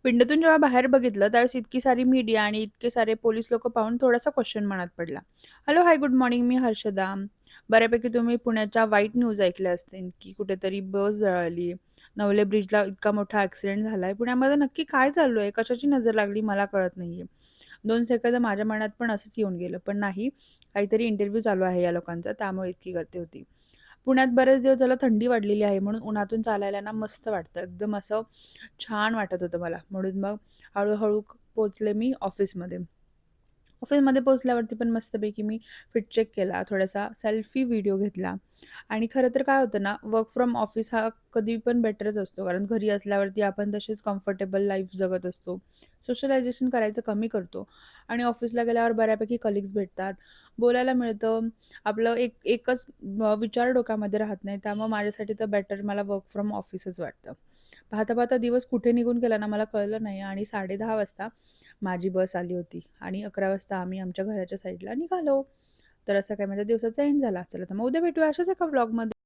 विंडोतून जेव्हा बाहेर बघितलं त्यावेळेस इतकी सारी मीडिया आणि इतके सारे पोलीस लोकं पाहून थोडासा क्वेश्चन मनात पडला. हॅलो, हाय, गुड मॉर्निंग. मी हर्षदा. बऱ्यापैकी तुम्ही पुण्याच्या वाईट न्यूज ऐकल्या असतील, की कुठेतरी बस जळाली. नवले ब्रिजला इतका मोठा ॲक्सिडेंट झालाय. पुण्यामध्ये नक्की काय चालू आहे? कशाची नजर लागली मला कळत नाहीये. 2 सेकंद माझ्या मनात पण असंच येऊन गेलं. पण नाही, काहीतरी इंटरव्ह्यू चालू आहे या लोकांचा, त्यामुळे इतकी गर्दी होती. पुण्यात बरेच दिवस झालं थंडी वाढलेली आहे, म्हणून उन्हातून चालायला ना मस्त वाटतं. एकदम असं छान वाटत होतं मला. म्हणून मग हळू-हळू पोहोचले मी ऑफिसमध्ये. ऑफिसमध्ये पोहोचल्यावरती पण मस्तपैकी मी फिट चेक केला, थोडासा सेल्फी व्हिडिओ घेतला आणि खरं तर काय होतं ना, वर्क फ्रॉम ऑफिस हा कधी पण बेटरच असतो. कारण घरी असल्यावरती आपण तसेच कम्फर्टेबल लाईफ जगत असतो. सोशलायझेशन करायचं कमी करतो आणि ऑफिसला गेल्यावर बऱ्यापैकी कलीग्स भेटतात, बोलायला मिळतं. आपलं एकच विचार डोक्यामध्ये राहत नाही. त्यामुळे माझ्यासाठी तर बेटर मला वर्क फ्रॉम ऑफिसच वाटतं. पाहता-पाहता दिवस कुठे निघून गेला ना मला कळलं नाही आणि 10:30 वाजता माझी बस आली होती आणि 11 वाजता आम्ही आमच्या घराच्या साईडला निघालो. तर असा काय माझ्या दिवसाचा एंड झाला. चला तर मग उद्या भेटूया अशाच एका व्लॉगमध्ये.